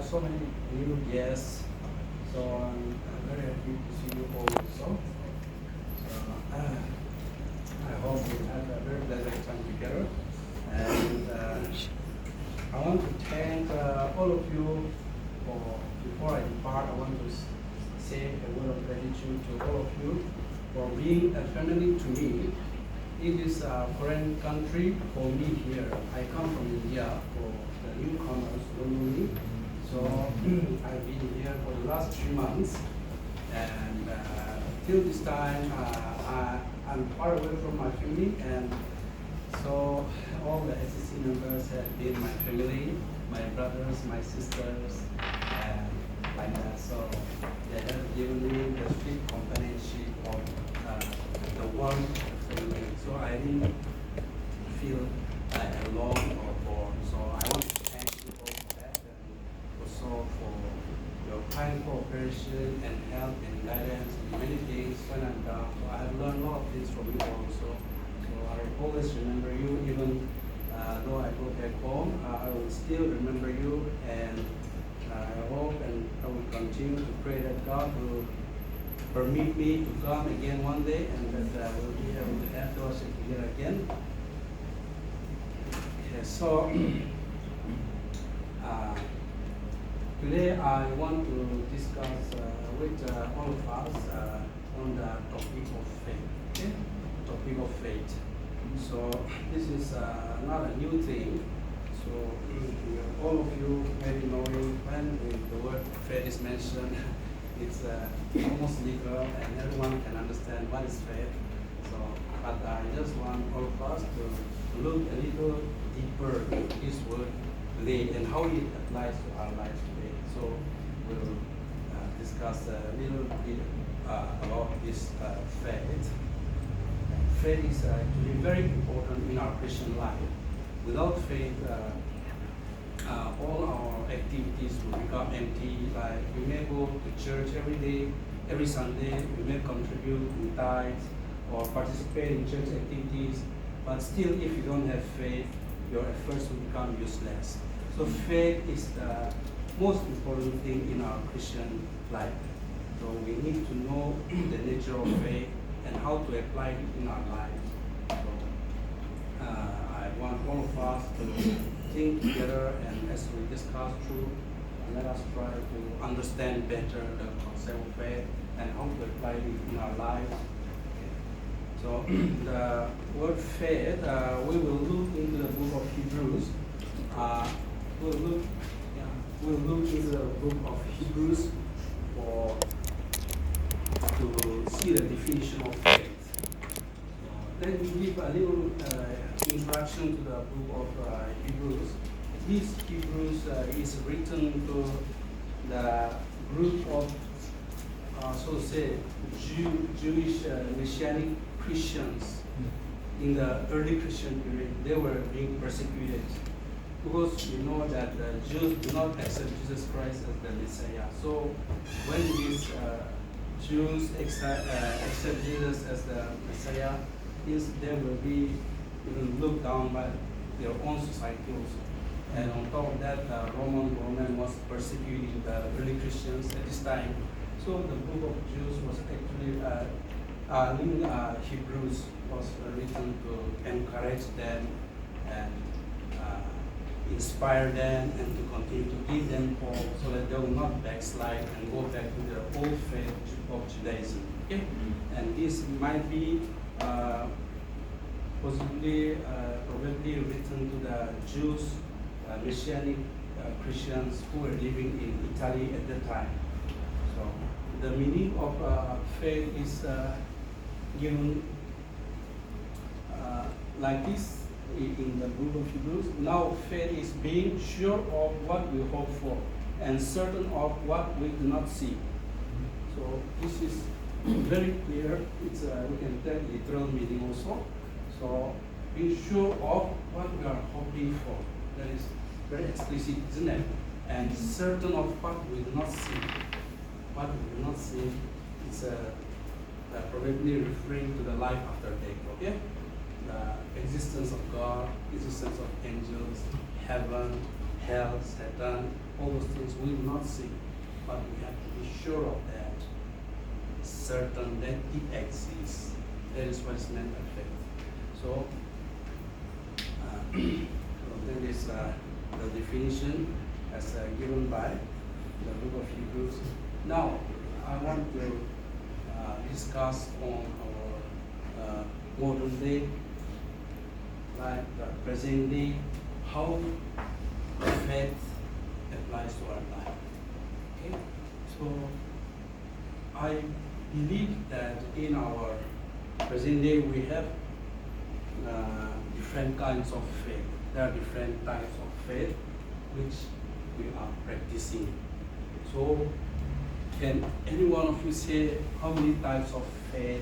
so many new guests, so I'm very happy to see you all also. So, I hope we have a very pleasant time together. And I want to thank all of you before I depart, I want to say a word of gratitude to all of you for being a family to me. It is a foreign country for me here. I come from India for the newcomers, don't know me. So I've been here for the last 3 months, and till this time I'm far away from my family, and so all the SEC members have been my family, my brothers, my sisters, and like that. So they have given me the sweet companionship of the warm family. So I didn't feel alone or bored. So I want to thank you all for that, and also for your kind cooperation and help and guidance in many things when I'm down. So I have learned a lot of things from you also. So I will always remember you, even though I go back home, I will still remember you, and I hope and I will continue to pray that God will permit me to come again one day, and that we'll be able to have fellowship together again. Okay, so today I want to discuss with all of us on the topic of faith. Okay? Topic of faith. So this is not a new thing. So all of you may be knowing when the word faith is mentioned, it's almost legal and everyone can understand what is faith. So, but I just want all of us to look a little deeper into this word today and how it applies to our lives today. So we'll discuss a little bit about this faith. Faith is actually very important in our Christian life. Without faith, all our activities will become empty. Like we may go to church every day, every Sunday, we may contribute in tithes or participate in church activities, but still if you don't have faith, your efforts will become useless. So faith is the most important thing in our Christian life. So we need to know the nature of faith and how to apply it in our lives. So I want all of us to think together, and as we discuss through, let us try to understand better the concept of faith and how to apply it in our lives. Okay. So the word faith, we will look into the book of Hebrews. We'll look into the book of Hebrews to see the definition of faith. Let me give a little introduction to the book of Hebrews. This Hebrews is written to the group of, so to say, Jewish Messianic Christians in the early Christian period. They were being persecuted because you know that the Jews do not accept Jesus Christ as the Messiah. So when these Jews accept Jesus as the Messiah, they will be even looked down by their own society also. And on top of that, the Roman government was persecuting the early Christians at this time. So the book of Jews was actually, Hebrews was written to encourage them and inspire them and to continue to give them hope so that they will not backslide and go back to their old faith of Judaism. Okay? And this might be possibly, probably written to the Jews, Messianic Christians who were living in Italy at that time. So the meaning of faith is given like this in the book of Hebrews. Now faith is being sure of what we hope for and certain of what we do not see. So this is very clear. It's we can take literal meaning also. So being sure of what we are hoping for. That is very explicit, isn't it? And certain of what we do not see. What we do not see is probably referring to the life after death. Okay? The existence of God, existence of angels, heaven, hell, Satan, all those things we will not see, but we have to be sure of that, certain that it exists. That is what is meant by faith. So, so that is the definition as given by the book of Hebrews. Now, I want to discuss on our modern day, like the present day, how faith applies to our life. Okay? So, I believe that in our present day we have different kinds of faith. There are different types of faith which we are practicing. So, can any one of you say how many types of faith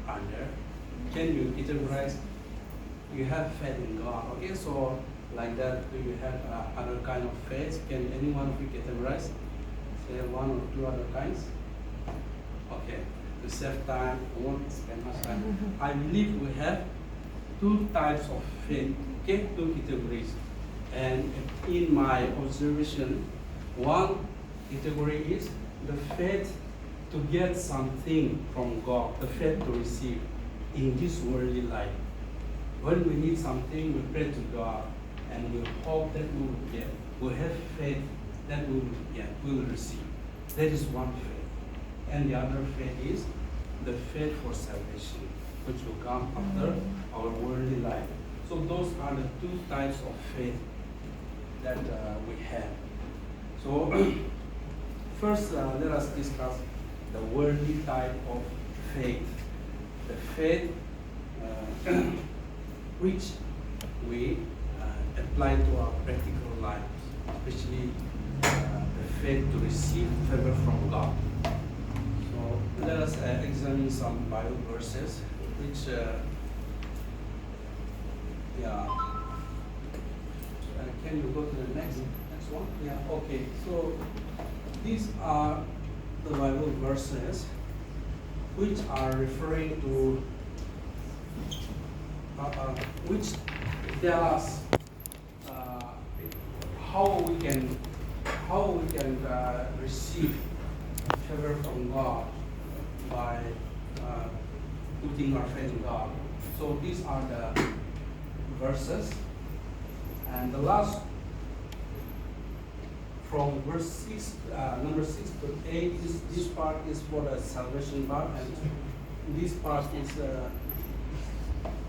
are there? Can you categorize? You have faith in God. Okay, so like that, do you have other kind of faith? Can any one of you categorize? Say one or two other kinds? Okay, to save time, I won't spend much time. I believe we have two types of faith, okay, two categories. And in my observation, one category is the faith to get something from God, the faith to receive in this worldly life. When we need something, we pray to God and we hope that we will get. We have faith that we will get, we will receive. That is one faith. And the other faith is the faith for salvation, which will come after our worldly life. So those are the two types of faith that we have. So first, let us discuss the worldly type of faith. The faith which we apply to our practical lives, especially the faith to receive favor from God. So let us examine some Bible verses which, can you go to the next one? Yeah, okay. So these are the Bible verses which are referring to, which tell us how we can receive favor from God by putting our faith in God. So these are the verses, and the last from verse 6, number 6 to 8, this part is for the salvation part, and this part is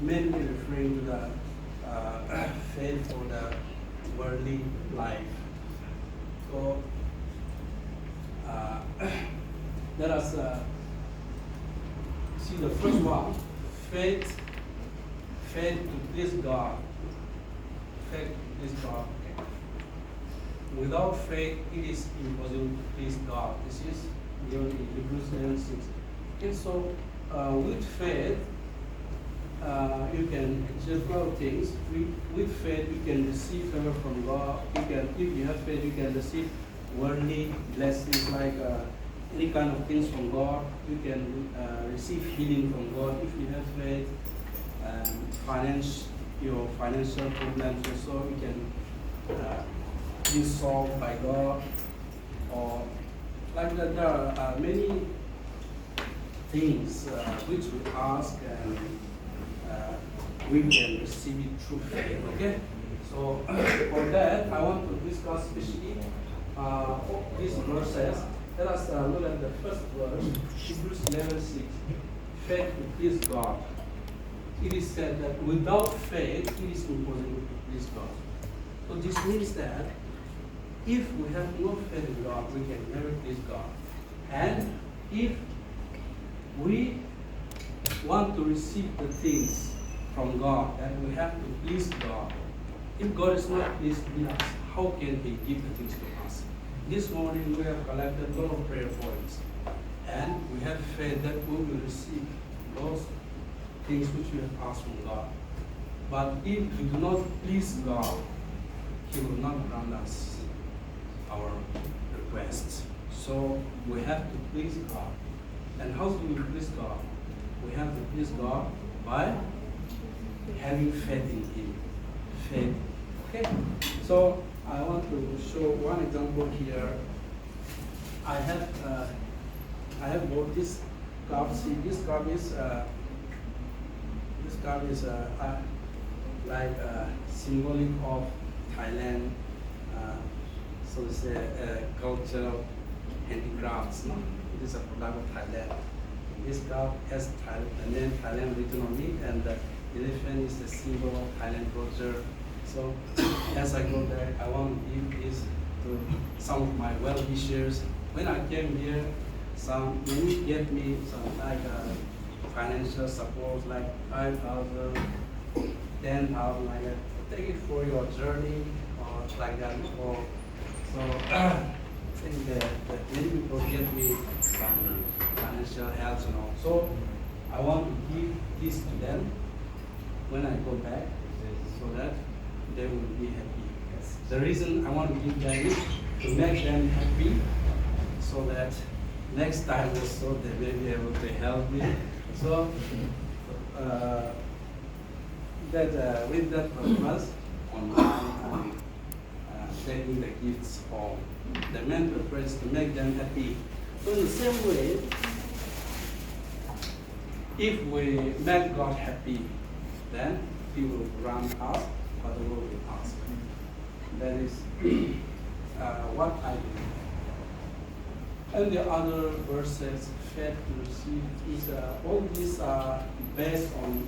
mainly referring to the faith for the worldly life. So let us see the first one, faith to please God. Faith to please God. Without faith, it is impossible to please God. This is given in Hebrews 11:6. Okay, so with faith, you can achieve a lot of things. With faith, you can receive favor from God. If you have faith, you can receive worldly blessings like any kind of things from God. You can receive healing from God if you have faith. Your financial problems also you can be solved by God, or like that. There are many things which we ask and we can receive it through faith. Okay, so for that I want to discuss especially these verses. Let us look at the first verse, Hebrews 11:6. Faith to please God. It is said that without faith it is impossible to please God. So this means that if we have no faith in God, we can never please God. And if we want to receive the things from God, then we have to please God. If God is not pleased with us, how can He give the things to us? This morning we have collected a lot of prayer points, and we have faith that we will receive those things which we have asked from God. But if we do not please God, He will not grant us our requests. So we have to please God. And how do we please God? We have to please God by having faith in Him. Faith. Okay? So I want to show one example here. I have bought this cup. See, this cup is like symbolic of Thailand. So it's a cultural handicrafts. No, it is a product of Thailand. This cup has the name Thailand written on it, and the elephant is the symbol of Thailand culture. So as I go there, I want to give this to some of my well-wishers. When I came here, many gave me some like financial support, like 5,000, 10,000, like that. Take it for your journey, or like that. So I think that many people give me some financial help, So I want to give this to them when I go back, so that they will be happy. The reason I want to give them is to make them happy, so that next time also they may be able to help me. So with that purpose, I'm taking the gifts home. The main purpose is to make them happy. So in the same way, if we make God happy, then He will grant us whatever we ask. That is what I do. And the other verses, faith to receive, is all these are based on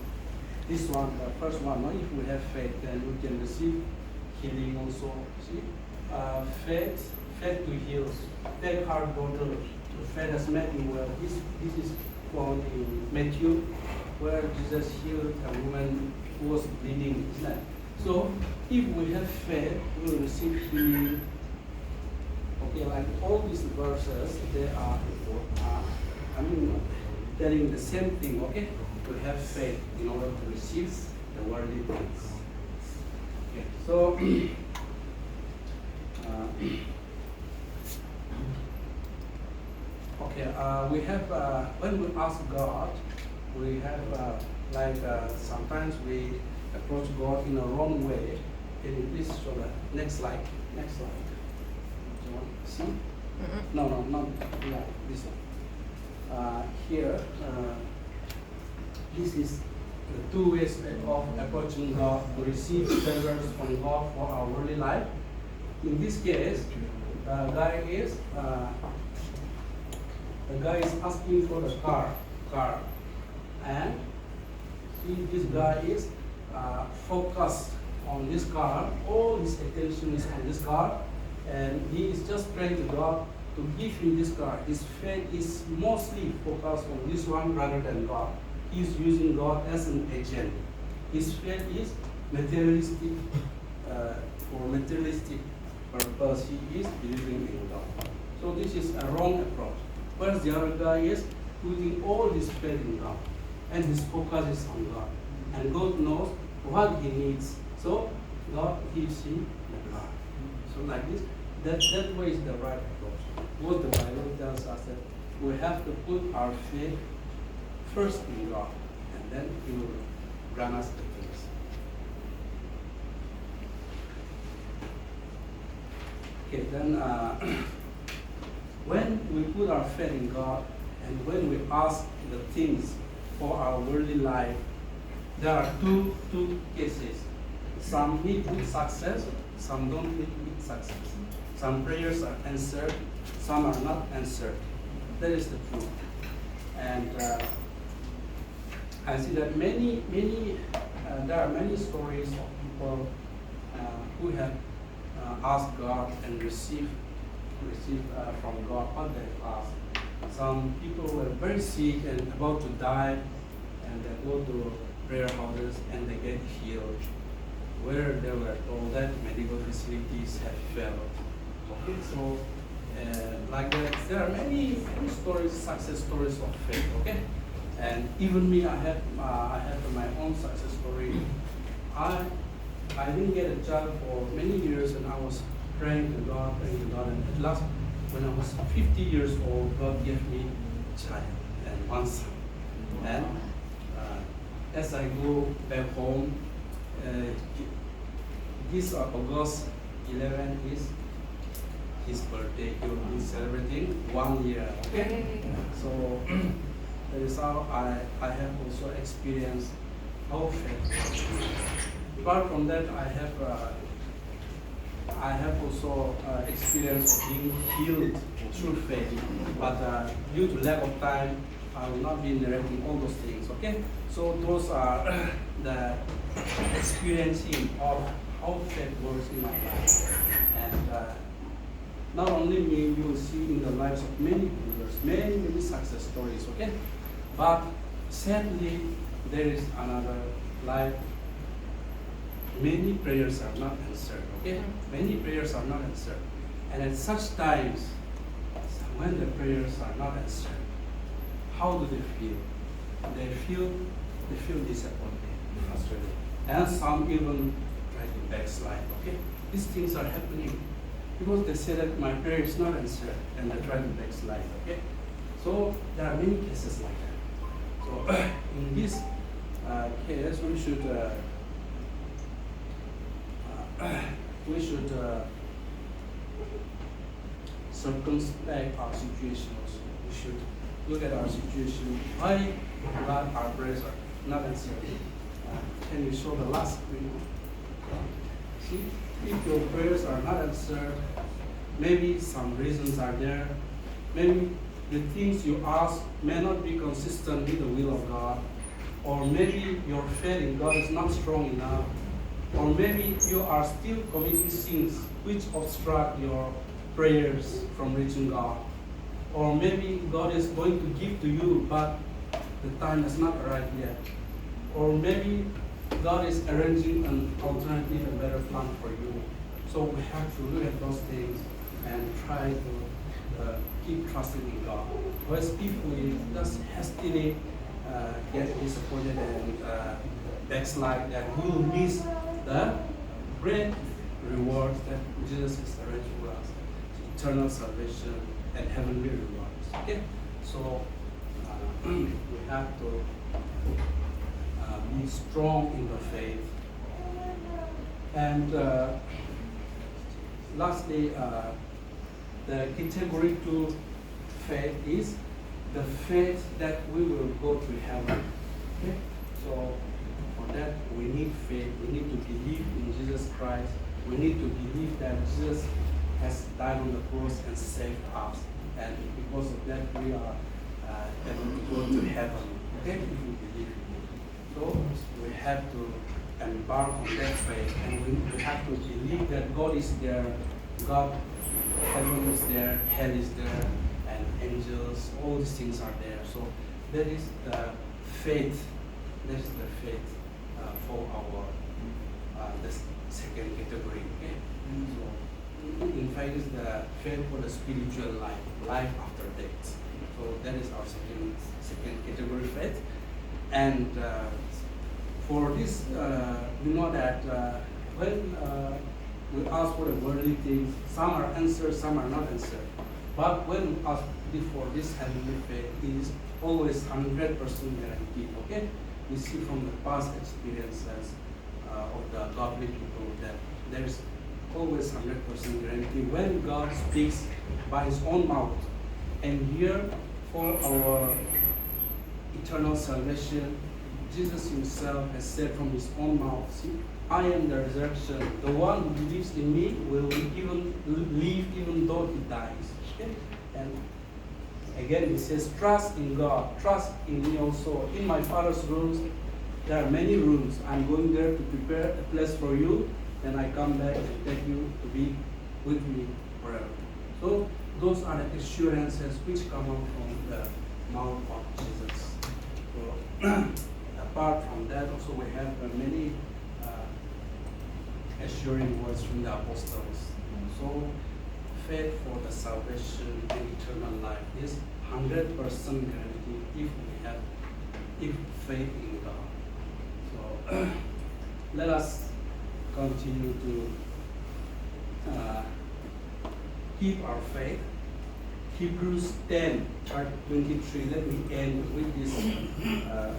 this one, the first one. No? If we have faith, then we can receive healing also. See, faith to heal. Take heart bottle. Faith has made me well. This is found in Matthew, where Jesus healed a woman who was bleeding. Isn't it? So if we have faith, we will receive healing. Okay, like all these verses, they are telling the same thing. Okay, we have faith in order to receive the worldly things. Okay, so we have when we ask God, we have sometimes we approach God in a wrong way. Can you please show that? Next slide. Next slide. Do you want to see? No, not this one. Here, this is the two ways of approaching God to receive favors from God for our worldly life. In this case, the guy is asking for the car, and see, this guy is focused on this car. All his attention is on this car, and he is just praying to God to give him this car. His faith is mostly focused on this one rather than God. He is using God as an agent. His faith is materialistic, for materialistic purpose. He is believing in God. So this is a wrong approach. Whereas the other guy is putting all his faith in God, and his focus is on God. And God knows what he needs. So God gives him the car. So like this, that way is the right approach. What the Bible tells us that we have to put our faith first in God, and then He will grant us the things. Okay, then when we put our faith in God, and when we ask the things for our worldly life, there are two cases. Some meet with success, some don't meet with success. Some prayers are answered, some are not answered. That is the truth. And I see that there are many stories of people who have asked God and received from God what they've asked. Some people were very sick and about to die, and they go to prayer houses and they get healed, where they were told that medical facilities have failed. Okay, so like that, there are many stories, success stories of faith. Okay, and even me, I have my own success story. I didn't get a job for many years, and I was praying to God, and at last, when I was 50 years old, God gave me a child and one son. And as I go back home, this August, 11 is his birthday. He will be celebrating 1 year. Okay? So that is how I have also experienced our faith. Apart from that, I have also experience of being healed through faith. But due to lack of time, I will not be narrating all those things. Okay? So those are the experiencing of how faith works in my life. And not only me, you will see in the lives of many believers, many success stories, okay? But sadly, there is another life. Many prayers are not answered, okay? Many prayers are not answered. And at such times, when the prayers are not answered, how do they feel? They feel disappointed, frustrated. And some even try to backslide, okay? These things are happening because they say that my prayer is not answered and they try to backslide, okay? So there are many cases like that. So in this case, we should circumspect our situation also. We should look at our situation. Why God our prayers are not answered? Can you show the last screen? See, if your prayers are not answered, maybe some reasons are there. Maybe the things you ask may not be consistent with the will of God. Or maybe your faith in God is not strong enough. Or maybe you are still committing sins which obstruct your prayers from reaching God. Or maybe God is going to give to you, but the time has not arrived yet. Or maybe God is arranging an alternative and better plan for you. So we have to look at those things and try to keep trusting in God. Whereas if we just hastily get disappointed and backslide, that we will miss the great rewards that Jesus has arranged for us: eternal salvation and heavenly rewards. Okay, so we have to be strong in the faith. And lastly, the category 2 faith is the faith that we will go to heaven. Okay, so for that we need faith. We need to believe in Jesus Christ. We need to believe that Jesus has died on the cross and saved us, and because of that we are able to go to heaven. Okay, if we believe. So we have to embark on that faith, and we have to believe that God is there, God, heaven is there, hell is there, and angels, all these things are there. So that is the faith. That is the faith for our the second category. Okay. So in fact, is the faith for the spiritual life after death. So that is our second category faith. And for this, we know that when we ask for the worldly things, some are answered, some are not answered. But when we ask for this heavenly faith, it is always 100% guaranteed. Okay, we see from the past experiences of the godly people that there is always 100% guarantee when God speaks by His own mouth. And here, for our eternal salvation, Jesus Himself has said from His own mouth, "See, I am the resurrection. The one who believes in me will even live even though he dies." Okay? And again, He says, "Trust in God. Trust in me also. In my Father's rooms, there are many rooms. I'm going there to prepare a place for you. Then I come back and take you to be with me forever." So those are the assurances which come out from the mouth of Jesus. So apart from that, also we have many assuring words from the apostles. So faith for the salvation and eternal life is 100% guaranteed if faith in God. So let us continue to keep our faith. Hebrews 10:23. Let me end with this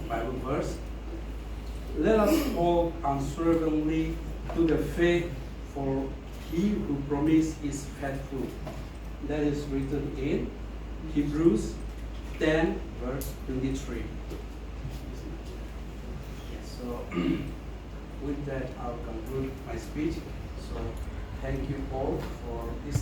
Bible verse. "Let us hold unswervingly to the faith for he who promised is faithful. That is written in Hebrews 10 verse 23. So with that I'll conclude my speech. So thank you all for this.